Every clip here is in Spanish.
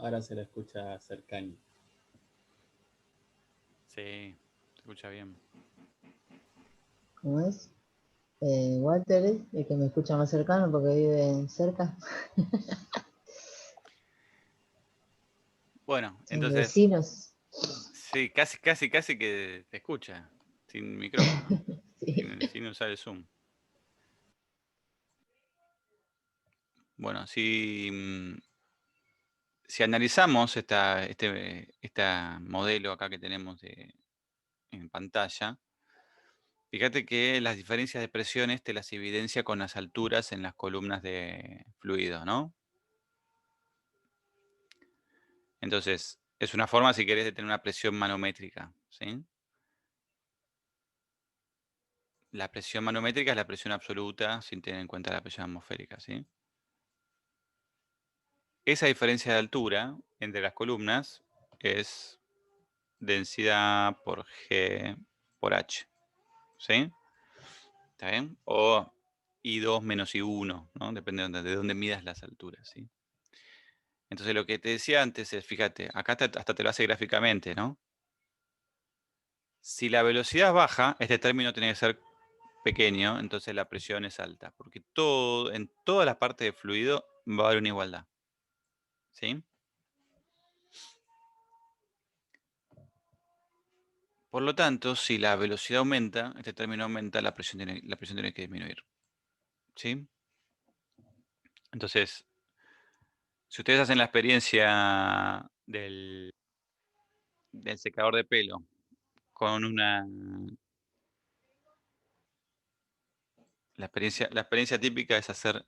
Ahora se la escucha cercano. Sí, se escucha bien. ¿Cómo es? Walter es el que me escucha más cercano porque vive cerca. Bueno, Son entonces, vecinos. sí, casi que te escucha, sin micrófono, Sí. sin usar el Zoom. Bueno, si analizamos este modelo acá que tenemos en pantalla, fíjate que las diferencias de presiones te las evidencia con las alturas en las columnas de fluido, ¿no? Entonces, es una forma, si querés, de tener una presión manométrica, ¿sí? La presión manométrica es la presión absoluta sin tener en cuenta la presión atmosférica, ¿sí? Esa diferencia de altura entre las columnas es densidad por G por H, ¿sí? ¿Está bien? O I2 menos I1, ¿no? Depende de dónde midas las alturas, ¿sí? Entonces lo que te decía antes es, fíjate, acá hasta te lo hace gráficamente, ¿no? Si la velocidad es baja, este término tiene que ser pequeño, entonces la presión es alta, porque en todas las partes de fluido va a haber una igualdad, ¿sí? Por lo tanto, si la velocidad aumenta, este término aumenta, la presión tiene que disminuir, ¿sí? Entonces, si ustedes hacen la experiencia del secador de pelo con la experiencia típica es hacer,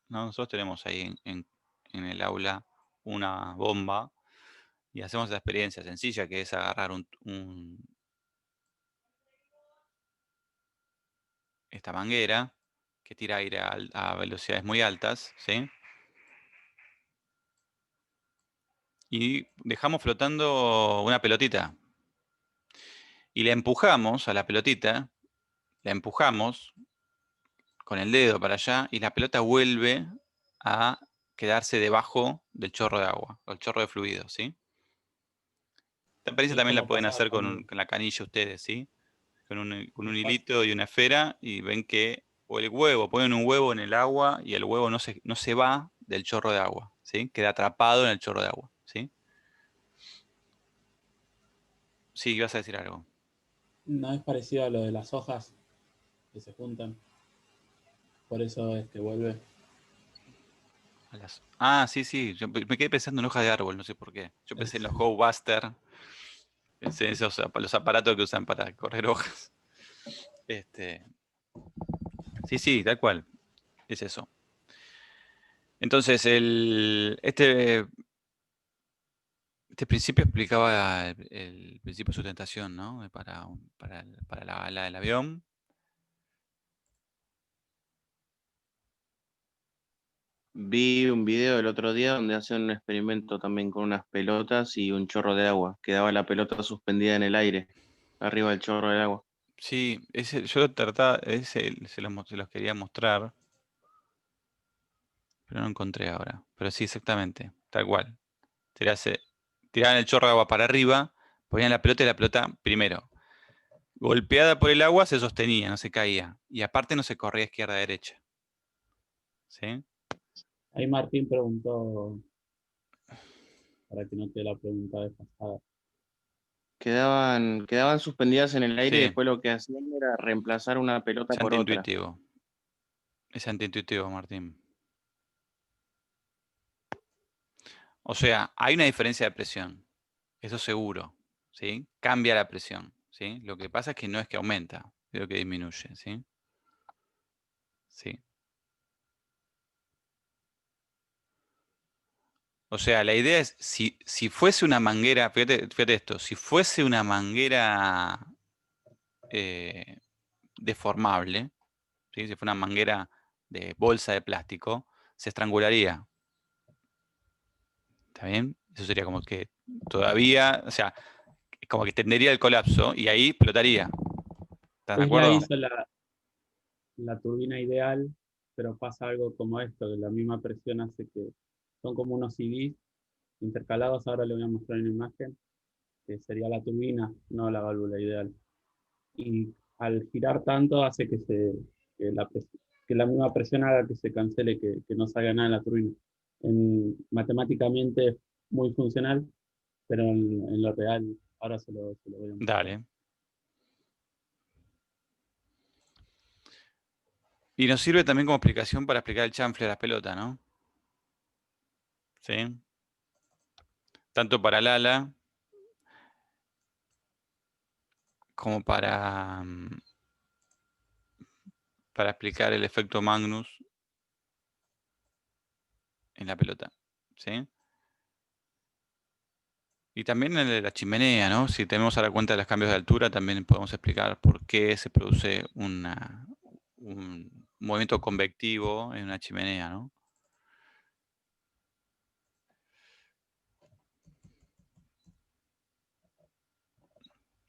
¿no? Nosotros tenemos ahí en el aula una bomba y hacemos la experiencia sencilla que es agarrar esta manguera que tira aire a velocidades muy altas, ¿sí? Y dejamos flotando una pelotita. Y le empujamos a la pelotita, la empujamos con el dedo para allá y la pelota vuelve a quedarse debajo del chorro de agua, o el chorro de fluido, ¿sí? Esta experiencia Es también la como pueden pasaba hacer también. con la canilla ustedes, ¿sí? Con un Pas- hilito y una esfera y ven que, o el huevo, ponen un huevo en el agua y el huevo no se va del chorro de agua, ¿sí? Queda atrapado en el chorro de agua, ¿sí? Sí, ibas a decir algo. No es parecido a lo de las hojas que se juntan. Por eso es que vuelve. Sí, yo me quedé pensando en hoja de árbol, no sé por qué. Yo pensé en los Go Buster, pensé en los aparatos que usan para correr hojas. Sí, tal cual, es eso. Entonces, este principio explicaba el principio de sustentación, ¿no? Para la ala del avión. Vi un video el otro día donde hacían un experimento también con unas pelotas y un chorro de agua. Quedaba la pelota suspendida en el aire, arriba del chorro de agua. Sí, yo trataba, se los quería mostrar, pero no encontré ahora. Pero sí, exactamente, tal cual. Tiraban el chorro de agua para arriba, ponían la pelota y la pelota, primero, golpeada por el agua, se sostenía, no se caía. Y aparte no se corría izquierda a derecha. ¿Sí? Ahí Martín preguntó, para que no te la pregunta de pasada. Quedaban suspendidas en el aire y Sí, después lo que hacían era reemplazar una pelota es por otra. antiintuitivo. Es antiintuitivo, Martín. O sea, hay una diferencia de presión. Eso seguro. ¿Sí? Cambia la presión. ¿Sí? Lo que pasa es que no es que aumenta, es lo que disminuye. ¿Sí? Sí. O sea, la idea es, si fuese una manguera, fíjate esto, si fuese una manguera eh, deformable, ¿sí? Si fuera una manguera de bolsa de plástico, se estrangularía. ¿Está bien? Eso sería como que todavía, o sea, como que tendería el colapso y ahí explotaría. ¿Estás de Tesla acuerdo? hizo la turbina ideal, pero pasa algo como esto, que la misma presión hace que son como unos CDs intercalados. Ahora le voy a mostrar una imagen, que sería la turbina, no la válvula ideal. Y al girar tanto hace que que la misma presión haga que se cancele, que no salga nada en la turbina. Matemáticamente es muy funcional, pero en lo real, ahora se lo voy a mostrar. Dale. Y nos sirve también como explicación para explicar el chanfle de la pelota, ¿no? ¿Sí? Tanto para el ala como para explicar el efecto Magnus en la pelota. ¿Sí? Y también el de la chimenea, ¿no? Si tenemos a la cuenta de los cambios de altura, también podemos explicar por qué se produce un movimiento convectivo en una chimenea, ¿no?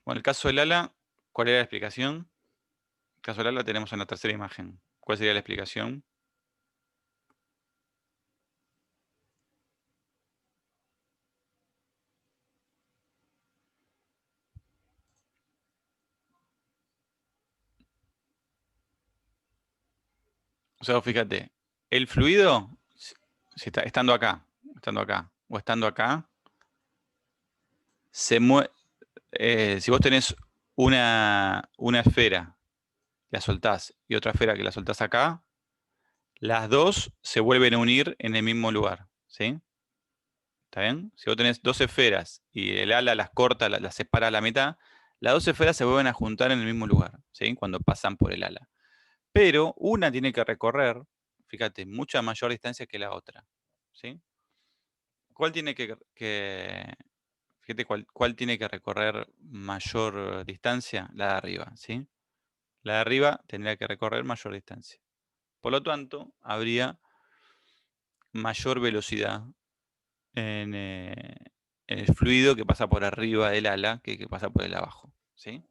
Bueno, el caso del ala, ¿cuál era la explicación? El caso del ala tenemos en la tercera imagen. ¿Cuál sería la explicación? O sea, fíjate, el fluido, si está, estando acá, o estando acá, se mueve. Si vos tenés una esfera, la soltás, y otra esfera que la soltás acá, las dos se vuelven a unir en el mismo lugar, ¿sí? ¿Está bien? Si vos tenés dos esferas y el ala las corta, las separa a la mitad, las dos esferas se vuelven a juntar en el mismo lugar, ¿sí? Cuando pasan por el ala. Pero una tiene que recorrer, fíjate, mucha mayor distancia que la otra, ¿sí? ¿Cuál tiene fíjate, cuál tiene que recorrer mayor distancia? La de arriba, ¿sí? La de arriba tendría que recorrer mayor distancia. Por lo tanto, habría mayor velocidad en el fluido que pasa por arriba del ala que pasa por el abajo, ¿sí?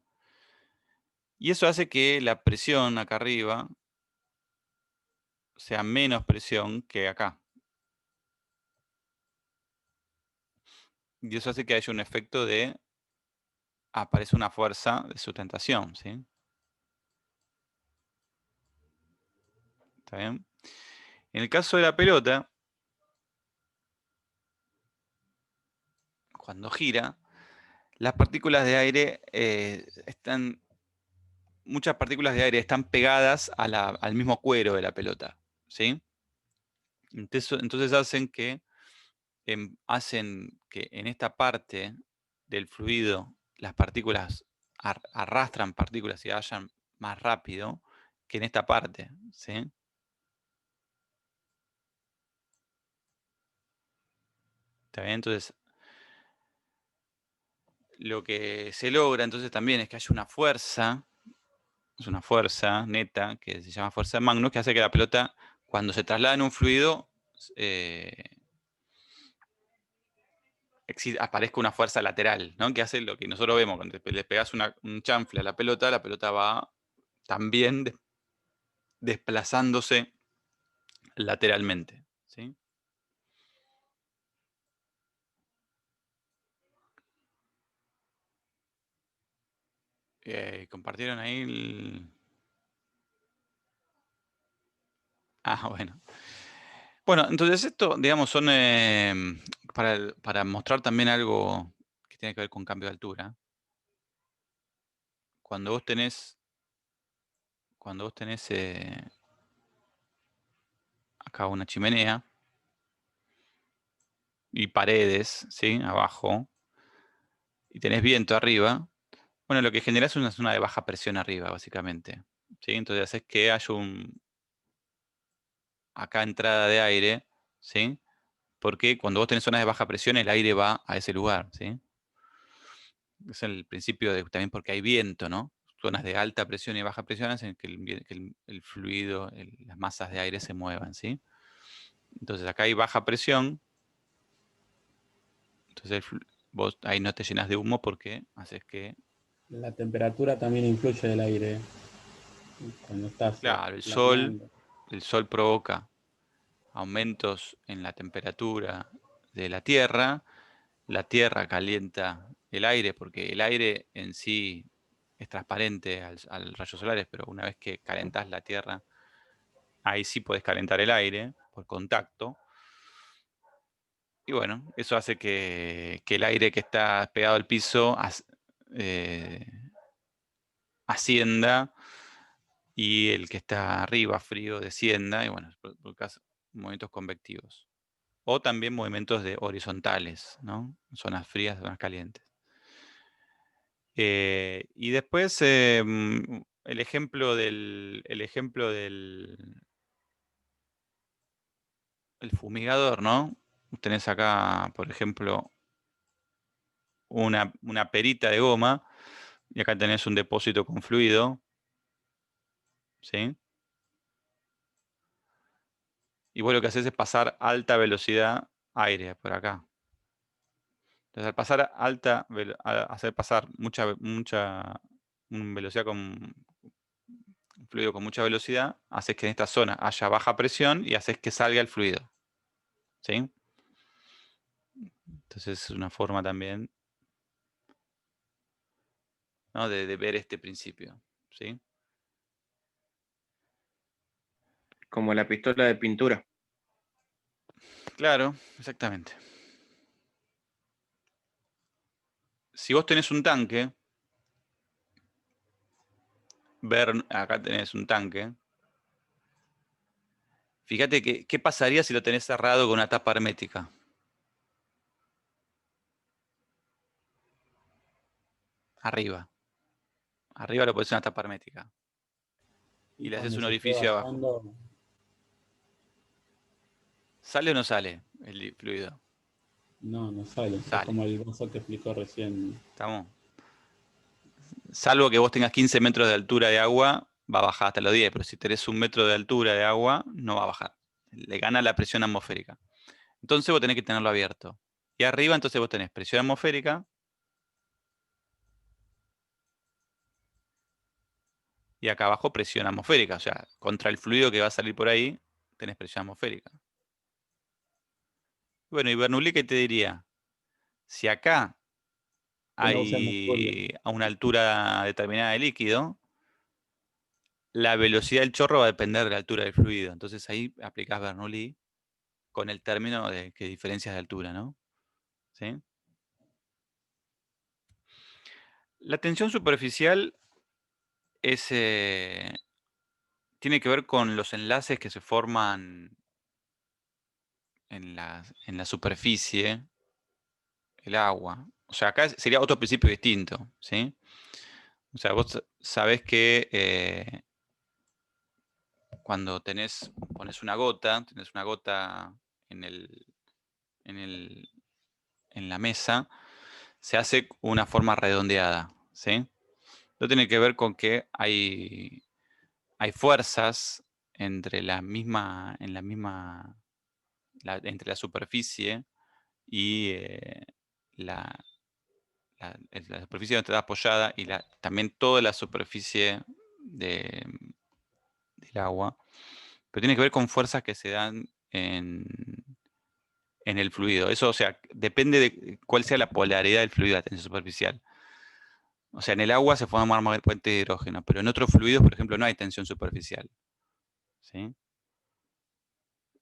Y eso hace que la presión acá arriba sea menos presión que acá. Y eso hace que haya un efecto de aparece una fuerza de sustentación, ¿sí? ¿Está bien? En el caso de la pelota, cuando gira, las partículas de aire muchas partículas de aire están pegadas al mismo cuero de la pelota, ¿sí? Entonces hacen que en esta parte del fluido las partículas arrastran partículas y vayan más rápido que en esta parte, ¿sí? ¿Está bien? Entonces, lo que se logra entonces también es que haya una fuerza, es una fuerza neta, que se llama fuerza de Magnus, que hace que la pelota, cuando se traslada en un fluido, aparezca una fuerza lateral, ¿no? Que hace lo que nosotros vemos, cuando le pegas un chanfle a la pelota va también desplazándose lateralmente, ¿sí? ¿Compartieron ahí Ah, bueno. Bueno, entonces esto, digamos, son para mostrar también algo que tiene que ver con cambio de altura. Cuando vos tenés acá una chimenea y paredes, ¿sí? Abajo, y tenés viento arriba, bueno, lo que generás es una zona de baja presión arriba, básicamente, ¿sí? Entonces haces que haya acá entrada de aire, ¿sí? Porque cuando vos tenés zonas de baja presión, el aire va a ese lugar, ¿sí? Es el principio también porque hay viento, ¿no? Zonas de alta presión y baja presión hacen que el fluido, las masas de aire se muevan, ¿sí? Entonces acá hay baja presión, entonces vos ahí no te llenas de humo porque haces que... La temperatura también influye del aire cuando estás Claro, planeando. el sol provoca aumentos en la temperatura de la Tierra calienta el aire, porque el aire en sí es transparente al rayos solares, pero una vez que calentás la Tierra, ahí sí podés calentar el aire por contacto. Y bueno, eso hace que el aire que está pegado al piso ascienda y el que está arriba, frío, descienda. Y bueno, provocas movimientos convectivos. O también movimientos horizontales, ¿no? Zonas frías, zonas calientes. Y después el ejemplo del el fumigador, ¿no? Tenés acá, por ejemplo, una perita de goma y acá tenés un depósito con fluido, ¿sí? Y vos lo que haces es pasar alta velocidad aire por acá. Entonces, al pasar hacer pasar mucha velocidad con fluido con mucha velocidad, haces que en esta zona haya baja presión y haces que salga el fluido, ¿sí? Entonces es una forma también, ¿no? de ver este principio, ¿sí? Como la pistola de pintura. Claro, exactamente. Si vos tenés un tanque, acá tenés un tanque, fíjate qué pasaría si lo tenés cerrado con una tapa hermética. Arriba lo pones una tapa hermética. Y le haces cuando un se esté orificio abajo. vaciando, ¿Sale o no sale el fluido? no sale. Es Sale. como el vaso que explicó recién. ¿Estamos? Salvo que vos tengas 15 metros de altura de agua, va a bajar hasta los 10, pero si tenés 1 metro de altura de agua, no va a bajar. Le gana la presión atmosférica. Entonces vos tenés que tenerlo abierto. Y arriba entonces vos tenés presión atmosférica. Y acá abajo presión atmosférica. O sea, contra el fluido que va a salir por ahí, tenés presión atmosférica. Bueno, y Bernoulli, ¿qué te diría? Si acá Que no usemos hay a una altura determinada de líquido, la velocidad del chorro va a depender de la altura del fluido. Entonces ahí aplicás Bernoulli con el término de que diferencias de altura, ¿no? ¿Sí? La tensión superficial tiene que ver con los enlaces que se forman en la superficie, el agua. O sea, acá sería otro principio distinto, ¿sí? O sea, vos sabés que cuando pones una gota, tenés una gota en en la mesa, se hace una forma redondeada, ¿sí? Esto tiene que ver con que hay fuerzas entre entre la superficie y la superficie donde está apoyada y también toda la superficie del agua, pero tiene que ver con fuerzas que se dan en el fluido. Eso, o sea, depende de cuál sea la polaridad del fluido, la tensión superficial. O sea, en el agua se forman puentes de hidrógeno, pero en otros fluidos, por ejemplo, no hay tensión superficial. ¿Sí?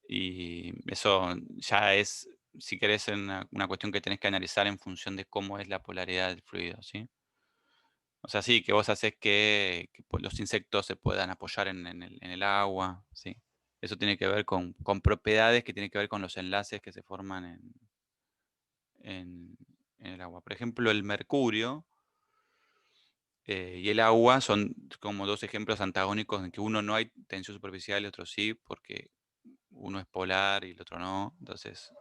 Y eso ya es, si querés, una cuestión que tenés que analizar en función de cómo es la polaridad del fluido, ¿sí? O sea, sí, que vos haces que los insectos se puedan apoyar en el agua, ¿sí? Eso tiene que ver con propiedades que tienen que ver con los enlaces que se forman en el agua. Por ejemplo, el mercurio y el agua son como dos ejemplos antagónicos en que uno no hay tensión superficial y otro sí, porque uno es polar y el otro no. Entonces,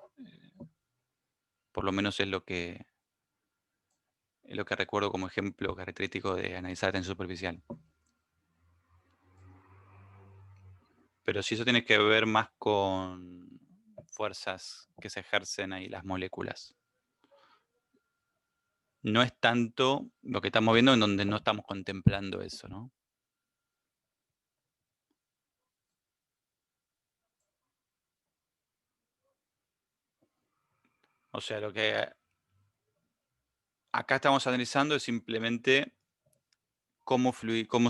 por lo menos es lo que recuerdo como ejemplo característico de analizar tensión superficial. Pero sí, eso tiene que ver más con fuerzas que se ejercen ahí, las moléculas. No es tanto lo que estamos viendo en donde no estamos contemplando eso, ¿no? O sea, lo que acá estamos analizando es simplemente cómo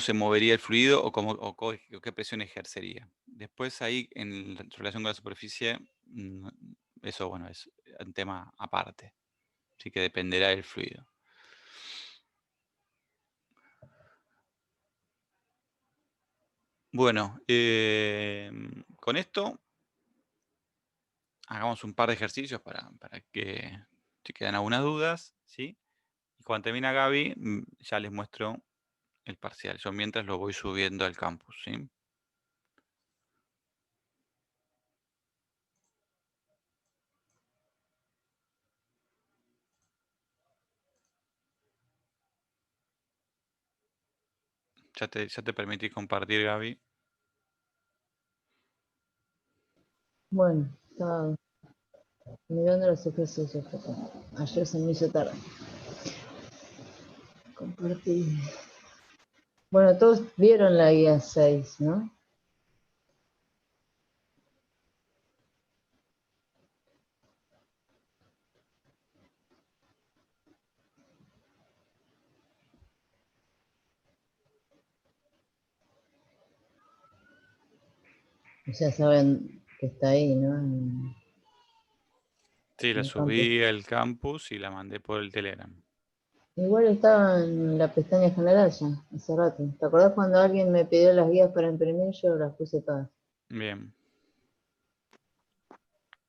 se movería el fluido o qué presión ejercería. Después ahí, en relación con la superficie, eso, bueno, es un tema aparte. Así que dependerá del fluido. Bueno, con esto hagamos un par de ejercicios para que si quedan algunas dudas, ¿sí? Y cuando termina Gaby, ya les muestro el parcial. Yo mientras lo voy subiendo al campus, ¿sí? Ya te permití compartir, Gaby. Bueno, estaba mirando los ejercicios que tengo. Ayer se me hizo tarde. Compartí. Bueno, todos vieron la guía 6, ¿no? Ya saben que está ahí, ¿no? Sí, la En el campus. subí al campus y la mandé por el Telegram. Igual estaba en la pestaña general ya, hace rato. ¿Te acordás cuando alguien me pidió las guías para imprimir? Yo las puse todas. Bien.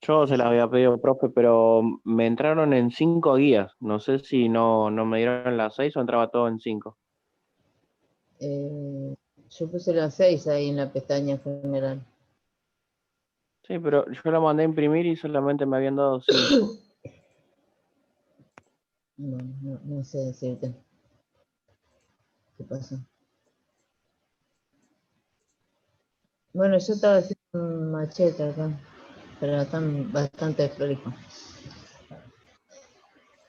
Yo se las había pedido, profe, pero me entraron en 5 guías. No sé si no me dieron las 6 o entraba todo en 5. Yo puse las 6 ahí en la pestaña general. Sí, pero yo la mandé a imprimir y solamente me habían dado 5. No sé decirte qué pasó. Bueno, yo estaba haciendo un machete acá, pero están bastante prolijos.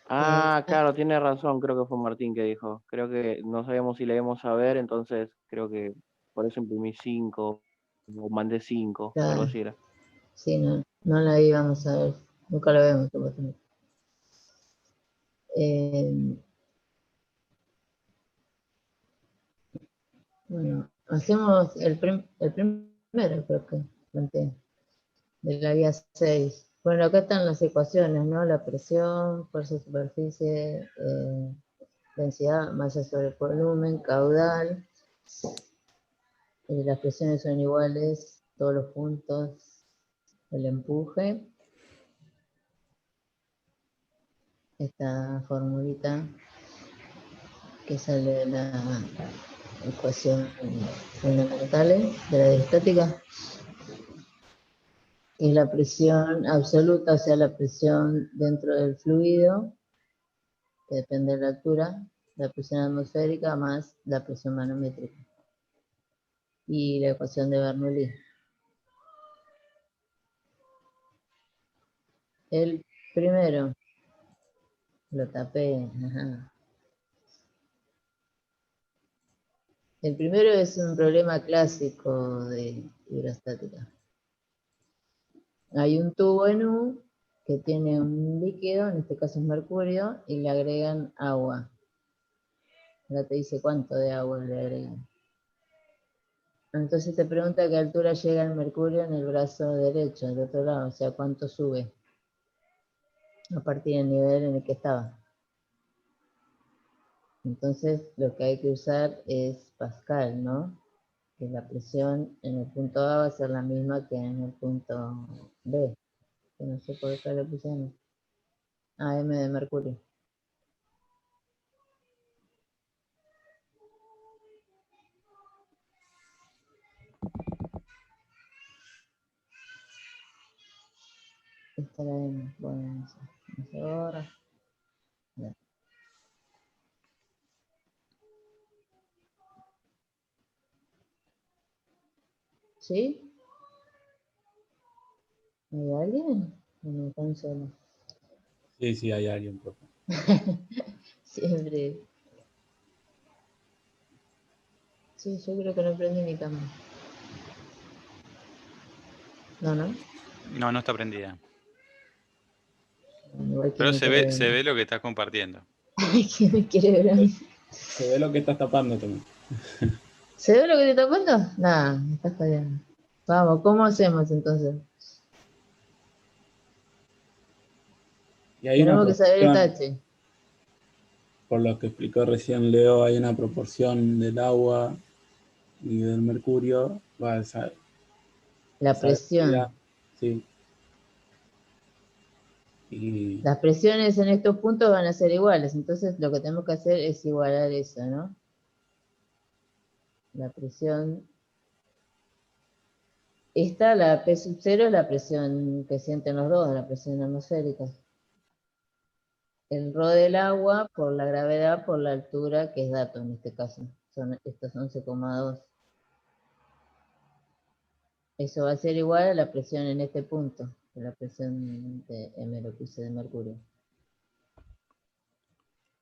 Claro, tiene razón, creo que fue Martín que dijo. Creo que no sabíamos si le íbamos a ver, entonces creo que por eso imprimí 5, o mandé 5, o algo Claro, así era. sí, no la íbamos a ver, nunca la vemos supuestamente. Bueno, hacemos el primero, creo que planteé, de la guía 6. Bueno, acá están las ecuaciones, ¿no? La presión, fuerza de superficie, densidad, masa sobre volumen, caudal. Las presiones son iguales, todos los puntos, el empuje. Esta formulita que sale de la ecuación fundamentales de la estática. Es la presión absoluta, o sea, la presión dentro del fluido, que depende de la altura, la presión atmosférica más la presión manométrica. Y la ecuación de Bernoulli. El primero, lo tapé, ajá. El primero es un problema clásico de hidrostática. Hay un tubo en U que tiene un líquido, en este caso es mercurio, y le agregan agua. Ahora te dice cuánto de agua le agregan. Entonces te pregunta a qué altura llega el mercurio en el brazo derecho, del otro lado, o sea, cuánto sube a partir del nivel en el que estaba. Entonces lo que hay que usar es Pascal, ¿no? Que la presión en el punto A va a ser la misma que en el punto B, que no sé por qué le pusieron. M de mercurio. Esta la M, bueno, no se borra. Ya. ¿Sí? ¿Hay alguien? ¿O me están solos? Sí, hay alguien, profe. Siempre. Sí, yo creo que no prendí mi cámara. No. No está prendida. Igual que Pero me quiere ver. se ve lo que estás compartiendo. ¿Quién me quiere ver a mí? Se ve lo que estás tapando también. ¿Se ve lo que te está tapando? Nada, me estás fallando. Vamos, ¿cómo hacemos entonces? Y hay una Tenemos que saber el proporción, tache. por lo que explicó recién Leo, hay una proporción del agua y del mercurio, La esa densidad, presión. sí. Y Las presiones en estos puntos van a ser iguales, entonces lo que tenemos que hacer es igualar eso, ¿no? La presión. Esta, la P sub 0, es la presión que sienten los dos, la presión atmosférica. El ρ del agua por la gravedad por la altura, que es dato en este caso. Son estos 11,2. Eso va a ser igual a la presión en este punto, que la presión de M, lo puse de mercurio.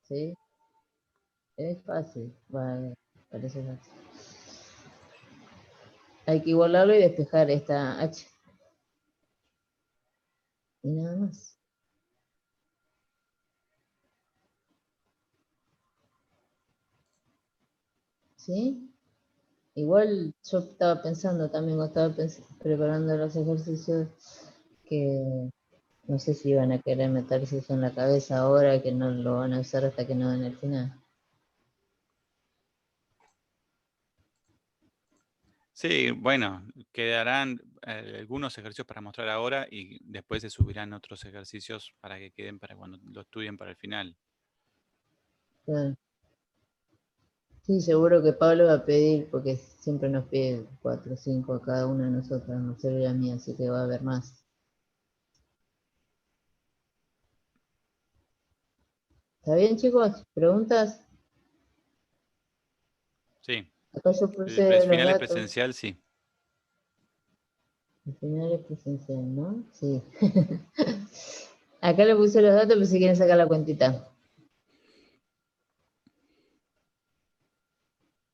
¿Sí? Es fácil, parece fácil. Hay que igualarlo y despejar esta H. Y nada más. ¿Sí? Igual yo estaba pensando también, cuando estaba preparando los ejercicios, que no sé si iban a querer meterse eso en la cabeza ahora, que no lo van a usar hasta que no den el final. Sí, bueno, quedarán algunos ejercicios para mostrar ahora y después se subirán otros ejercicios para que queden para cuando lo estudien para el final. Claro. Sí, seguro que Pablo va a pedir, porque siempre nos pide 4 o 5 a cada una de nosotras, no solo a mí, así que va a haber más. ¿Está bien, chicos? ¿Preguntas? Sí, Acá yo puse los final es datos. presencial, sí. El final es presencial, ¿no? Sí. Acá le puse los datos, pero si quieren sacar la cuentita.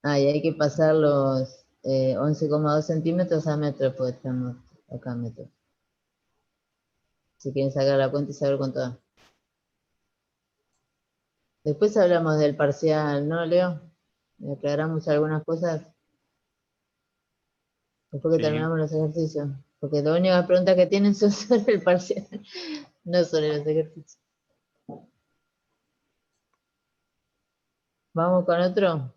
Ah, y hay que pasar los 11,2 centímetros a metro, pues estamos acá a metro. Si quieren sacar la cuenta y saber cuánto da. Después hablamos del parcial, ¿no, Leo? Aclaramos algunas cosas después que Sí. terminamos los ejercicios. Porque las únicas preguntas que tienen son sobre el parcial, no sobre los ejercicios. Vamos con otro.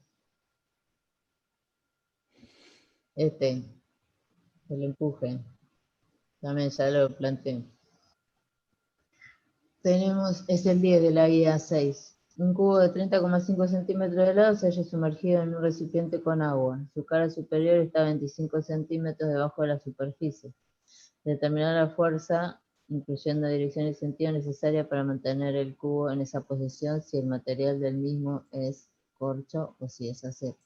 El empuje. También ya lo planteé. Es el 10 de la guía 6. Un cubo de 30,5 centímetros de lado se halla sumergido en un recipiente con agua. Su cara superior está a 25 centímetros debajo de la superficie. Determinar la fuerza, incluyendo dirección y sentido necesaria para mantener el cubo en esa posición si el material del mismo es corcho o si es acero.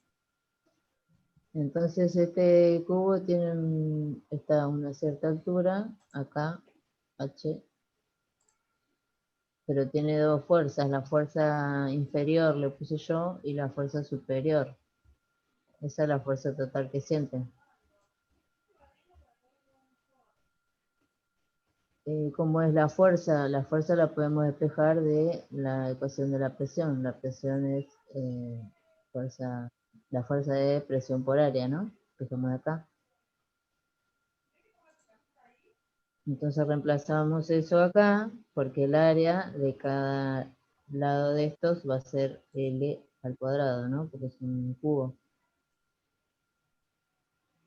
Entonces este cubo está a una cierta altura, acá, H, pero tiene dos fuerzas, la fuerza inferior le puse yo y la fuerza superior. Esa es la fuerza total que siente. ¿Cómo es la fuerza? La fuerza la podemos despejar de la ecuación de la presión. La presión es la fuerza de presión por área, ¿no? Dejamos acá. Entonces reemplazamos eso acá, porque el área de cada lado de estos va a ser L al cuadrado, ¿no? Porque es un cubo.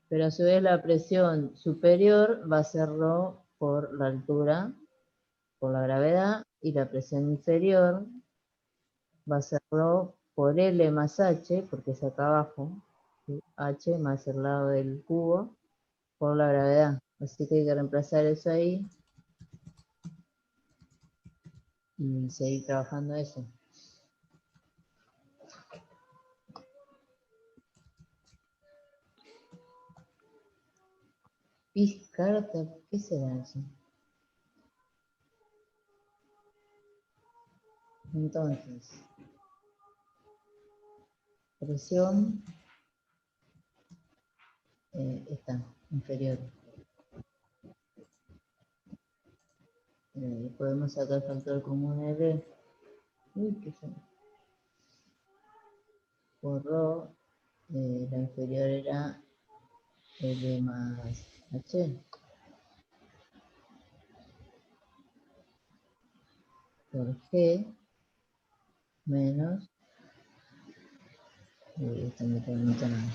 Pero a su vez la presión superior va a ser ρ por la altura, por la gravedad, y la presión inferior va a ser ρ por L más H, porque es acá abajo, ¿sí? H más el lado del cubo, por la gravedad. Así que hay que reemplazar eso ahí y seguir trabajando eso. Carta, ¿qué será eso? Entonces, presión esta, inferior. Podemos sacar factor común L. Uy, qué feo. Por rho, la inferior era L más H. Por G menos. Esto me pregunta nada.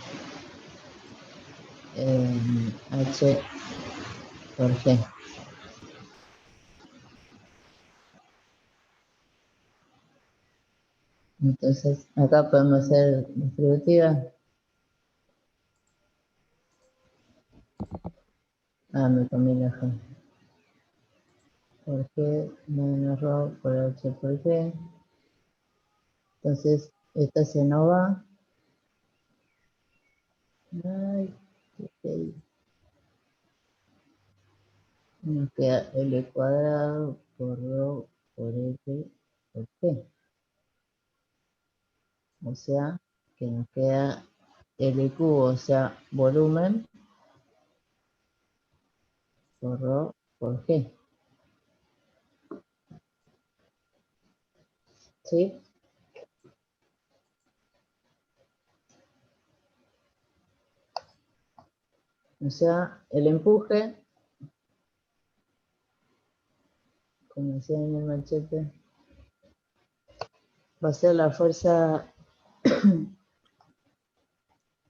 H por G. Entonces, acá podemos hacer distributiva. Me comí la G. Por G menos rho por H por G. Entonces, esta se no va. Ay, qué. Nos queda L cuadrado por rho por F por G. O sea, que nos queda L cubo, o sea, volumen por rho por G. ¿Sí? O sea, el empuje, como decía en el machete, va a ser la fuerza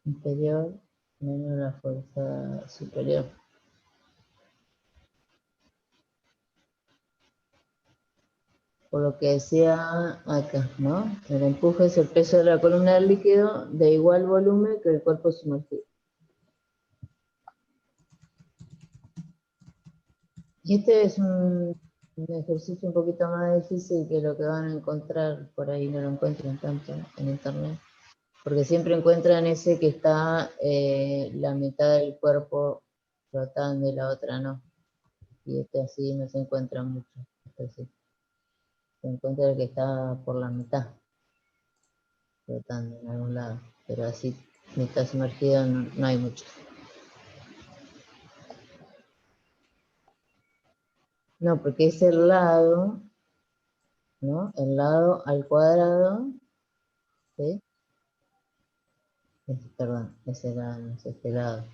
inferior menos la fuerza superior. Por lo que decía acá, ¿no? El empuje es el peso de la columna del líquido de igual volumen que el cuerpo sumergido. Y este es un ejercicio un poquito más difícil que lo que van a encontrar, por ahí no lo encuentran tanto en internet, porque siempre encuentran ese que está la mitad del cuerpo flotando y la otra no. Y este así no se encuentra mucho. Este sí. Se encuentra el que está por la mitad, flotando en algún lado, pero así mitad sumergido no hay mucho. No, porque es el lado, ¿no? El lado al cuadrado, ¿sí? Perdón, ese lado, no es este lado.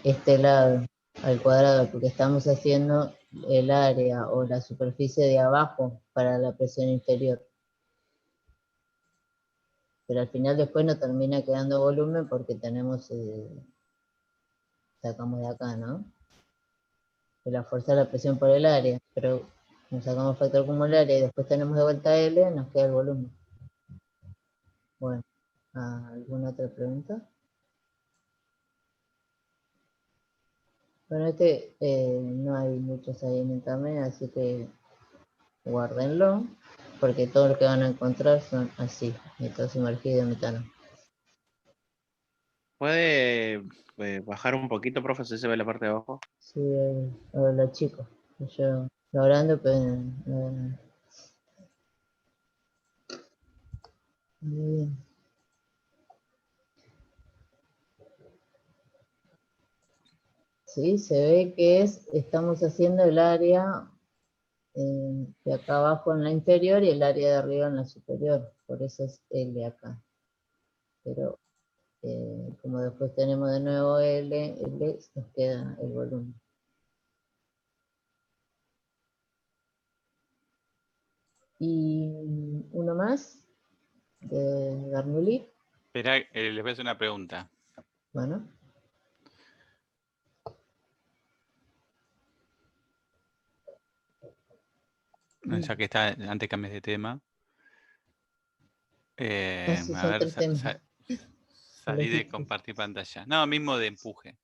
Este lado al cuadrado, porque estamos haciendo el área o la superficie de abajo para la presión inferior. Pero al final después no termina quedando volumen porque tenemos, sacamos de acá, ¿no? De la fuerza de la presión por el área, pero nos sacamos factor común área y después tenemos de vuelta L, nos queda el volumen. Bueno, ¿alguna otra pregunta? Bueno, no hay muchos ahí en internet, así que guárdenlo, porque todo lo que van a encontrar son así, mitad sumergido y mitad no. ¿Puede bajar un poquito, profe, si se ve la parte de abajo? Sí, los chicos, yo logrando, pero no. Muy bien. Sí, se ve que estamos haciendo el área de acá abajo en la inferior y el área de arriba en la superior, por eso es L acá. Pero como después tenemos de nuevo L, nos queda el volumen. Y uno más, de Bernoulli. Espera, les voy a hacer una pregunta. Bueno. Ya que está, antes cambies de tema. Ese es A ver, otro tema. salí de compartir pantalla. No, mismo de empuje.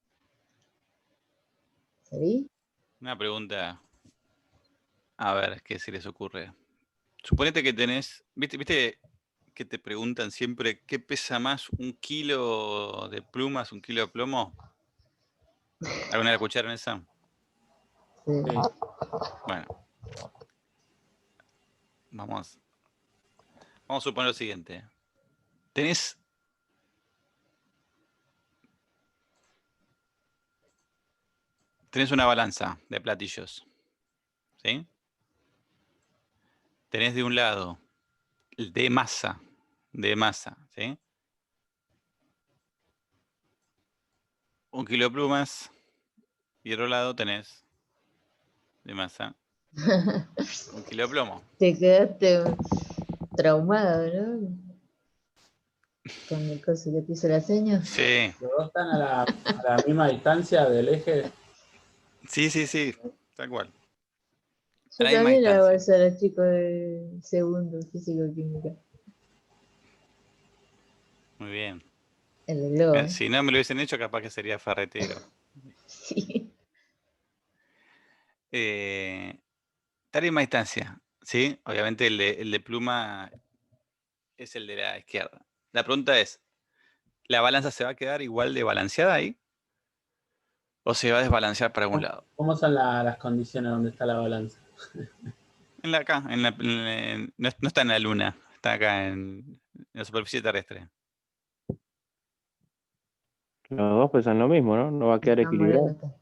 ¿Salí? Una pregunta. A ver, ¿qué se les ocurre? Suponete que tenés, ¿viste que te preguntan siempre qué pesa más, un kilo de plumas, un kilo de plomo? ¿Alguna vez escucharon esa? Sí. Bueno, vamos a suponer lo siguiente. Tenés una balanza de platillos, ¿sí? Tenés de un lado de masa, ¿sí? 1 kilo de plumas y del otro lado tenés de masa 1 kilo de plomo. Te quedaste traumado, ¿no? Con el coso que te hizo la seña. Sí, Los dos están a la misma distancia del eje. sí, tal cual. A Yo la misma también le hago distancia. eso a los chicos de segundo, físico-química. Muy bien. El de globo, ¿eh? Si no me lo hubiesen hecho, capaz que sería ferretero. Sí. Está a la misma distancia, ¿sí? Obviamente el de pluma es el de la izquierda. La pregunta es, ¿la balanza se va a quedar igual de balanceada ahí? ¿O se va a desbalancear para algún lado? ¿Cómo son las condiciones donde está la balanza? Acá, no, no está en la luna, está acá en la superficie terrestre. Los dos pesan lo mismo, ¿no? No va a quedar Está muriendo equilibrado. acá.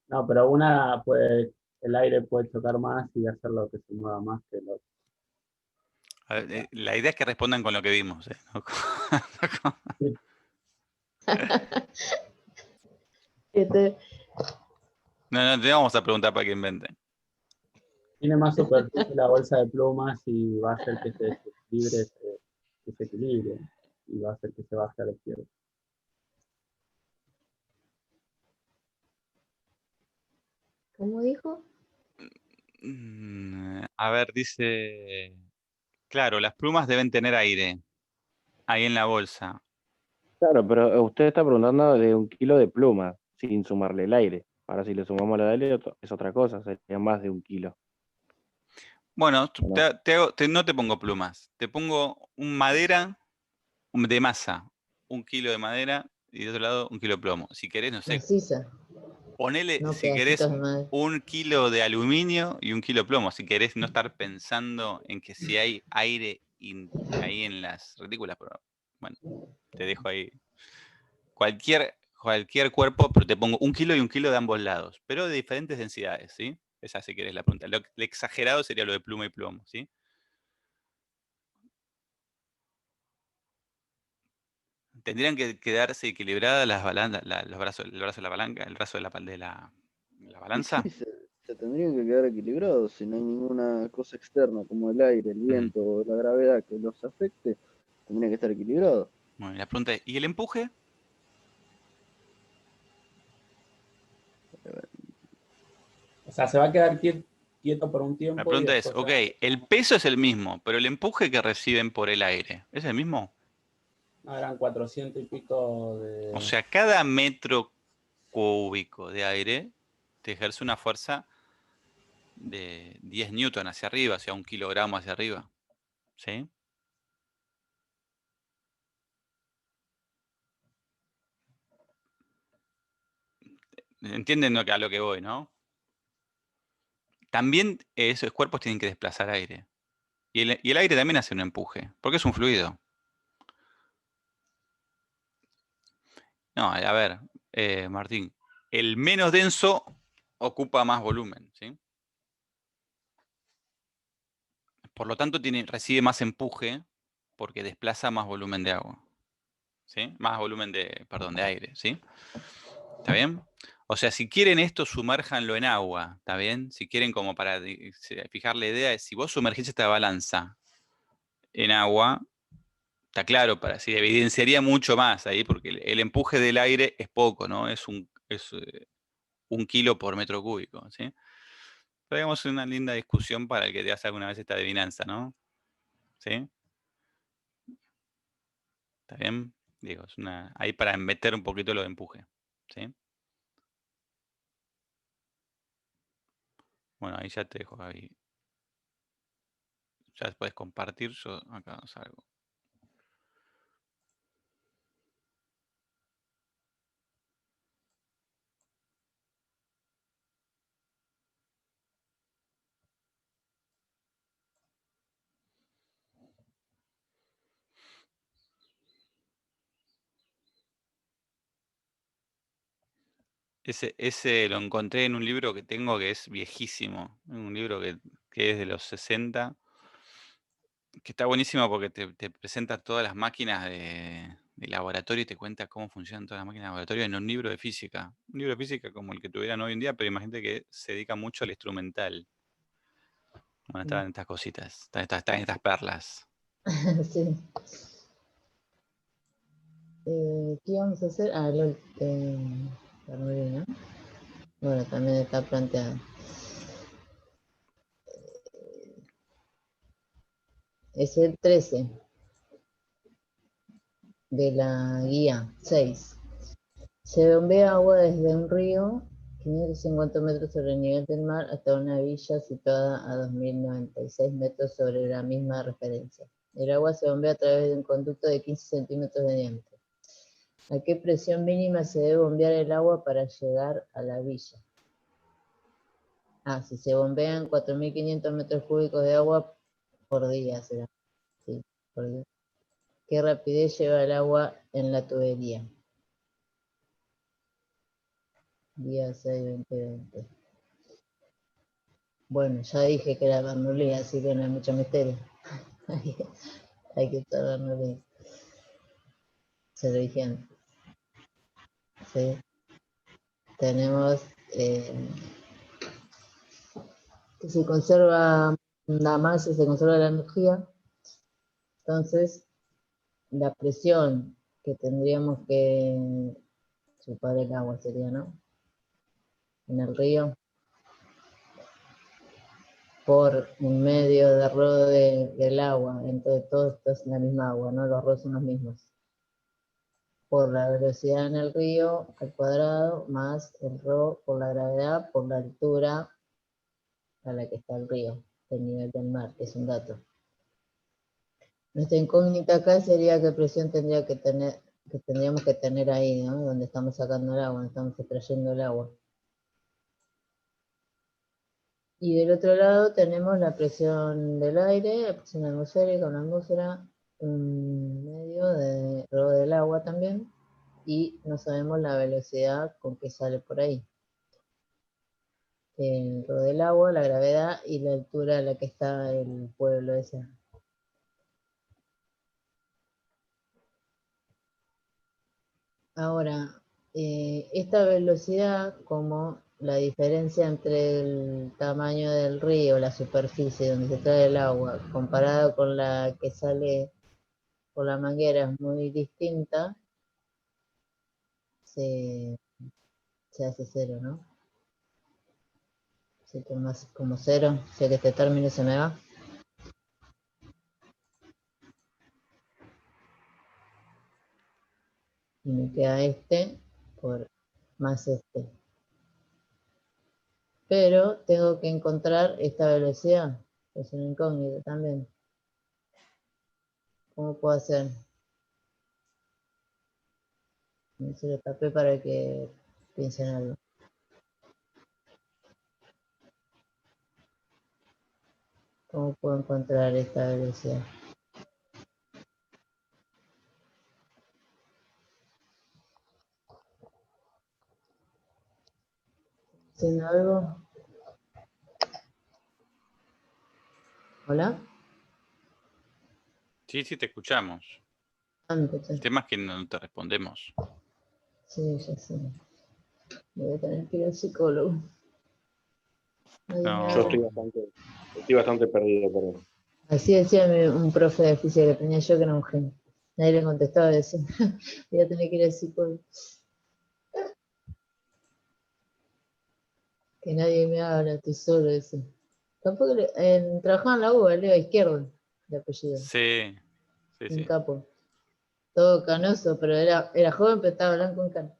No, pero el aire puede chocar más y hacer lo que se mueva más que el otro. A ver, la idea es que respondan con lo que vimos. Este, No, te vamos a preguntar para que inventen. Tiene más superficie la bolsa de plumas y va a hacer que se desequilibre, que se equilibre y va a hacer que se baje a la izquierda. ¿Cómo dijo? A ver, dice, claro, las plumas deben tener aire ahí en la bolsa. Claro, pero usted está preguntando de 1 kilo de pluma, sin sumarle el aire. Ahora, si le sumamos el aire, es otra cosa, sería más de 1 kilo. Bueno, No. no te pongo plumas, te pongo un madera de masa, 1 kilo de madera y de otro lado 1 kilo de plomo. Si querés, no sé, Maciza, ponele, no si querés, pedacitos de madera. 1 kilo de aluminio y 1 kilo de plomo. Si querés no estar pensando en que si hay aire ahí en las retículas, pero bueno, te dejo ahí. Cualquier cuerpo, pero te pongo 1 kilo y 1 kilo de ambos lados, pero de diferentes densidades, ¿sí? Esa si querés la pregunta. Lo exagerado sería lo de pluma y plomo, ¿sí? Tendrían que quedarse equilibradas los brazos, el brazo de la palanca, el brazo de la Y sí, balanza. se tendrían que quedar equilibrados si no hay ninguna cosa externa como el aire, el viento o la gravedad que los afecte, tendrían que estar equilibrados. Bueno, la pregunta es, ¿y el empuje? O sea, se va a quedar quieto por un La tiempo y pregunta es, después ok, el peso es el mismo, pero el empuje que reciben por el aire, ¿es el mismo? no, eran 400 y pico O de... sea, cada metro cúbico de aire te ejerce una fuerza de 10 newton hacia arriba, o sea, 1 kilogramo hacia arriba. ¿Sí? ¿Entienden a lo que voy, no? También esos cuerpos tienen que desplazar aire. Y el aire también hace un empuje, porque es un fluido. No, a ver, Martín, el menos denso ocupa más volumen, ¿sí? Por lo tanto, recibe más empuje porque desplaza más volumen de agua, ¿sí? Más volumen perdón, de aire, ¿sí? ¿Está bien? O sea, si quieren esto, sumérjanlo en agua, ¿está bien? Si quieren como para fijar la idea, si vos sumergís esta balanza en agua, está claro, si evidenciaría mucho más ahí, porque el empuje del aire es poco, ¿no? Es 1 kilo por metro cúbico, ¿sí? Pero digamos una linda discusión para el que te hace alguna vez esta adivinanza, ¿no? ¿Sí? ¿Está bien? Digo, es ahí para meter un poquito lo de empuje, ¿sí? Bueno, ahí ya te dejo, Gaby. Ya puedes compartir, yo acá salgo. Ese lo encontré en un libro que tengo que es viejísimo. Un libro que es de los 60, que está buenísimo porque te presenta todas las máquinas de laboratorio y te cuenta cómo funcionan todas las máquinas de laboratorio en un libro de física. Un libro de física como el que tuvieran hoy en día, pero imagínate que se dedica mucho al instrumental. Bueno, están estas cositas, están estas perlas. Sí. ¿Qué vamos a hacer? Ah, LOL. ¿No? Bueno, también está planteado. Es el 13 de la guía 6. Se bombea agua desde un río 550 metros sobre el nivel del mar hasta una villa situada a 2096 metros sobre la misma referencia. El agua se bombea a través de un conducto de 15 centímetros de diámetro. ¿A qué presión mínima se debe bombear el agua para llegar a la villa? Si se bombean 4.500 metros cúbicos de agua por día, será. Sí, por día. ¿Qué rapidez lleva el agua en la tubería? Día 6, 2020. Bueno, ya dije que era Bernoulli, así que no hay mucho misterio. Hay que estar Bernoulli. Se lo dije antes. ¿Sí? Tenemos que se conserva la masa, se conserva la energía. Entonces, la presión que tendríamos que chupar el agua sería, ¿no? En el río, por un medio de arroyo del agua, entonces todo esto es la misma agua, ¿no? Los arroyos son los mismos. Por la velocidad en el río al cuadrado, más el ρ por la gravedad, por la altura a la que está el río, el nivel del mar, que es un dato. Nuestra incógnita acá sería qué presión tendríamos que tener ahí, ¿no? Donde estamos sacando el agua, donde estamos extrayendo el agua. Y del otro lado tenemos la presión del aire, la presión atmosférica, una atmósfera, un medio de ρ del agua también, y no sabemos la velocidad con que sale por ahí. El ρ del agua, la gravedad y la altura a la que está el pueblo ese. Ahora, esta velocidad, como la diferencia entre el tamaño del río, la superficie donde se trae el agua, comparado con la que sale por la manguera, es muy distinta, se hace cero, ¿no? Se toma como cero, sé que este término se me va. Y me queda este por más este. Pero tengo que encontrar esta velocidad, que es una incógnita también. ¿Cómo puedo hacer? Se lo tapé para que piensen algo. ¿Cómo puedo encontrar esta velocidad? ¿Haciendo algo? ¿Hola? Sí, te escuchamos. Me escuchás. El tema es que no te respondemos. Sí, ya sé. Voy a tener que ir al psicólogo. Nadie me No. Yo habla. estoy bastante perdido, perdón. Así decía un profe de física que tenía yo, que era un genio. Nadie le contestaba y decía, voy a tener que ir al psicólogo. Que nadie me habla, estoy solo, decía. Tampoco trabajaba en la UBA, Leo Izquierdo, de apellido. Sí. Un capo. Todo canoso, pero era joven, pero estaba blanco en cara.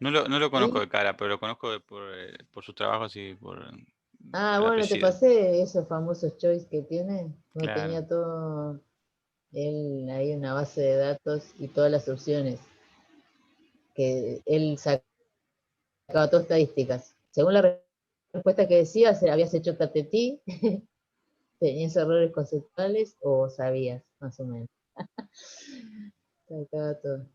No lo conozco ¿Sí? de cara, pero lo conozco por sus trabajos y por el Bueno, te apellido. pasé esos famosos choice que tiene. No Claro. tenía todo él ahí una base de datos y todas las opciones. Que él sacaba todas estadísticas. Según la respuesta que decías, habías hecho catetí, tenías errores conceptuales o sabías, más o menos. Sacaba todo.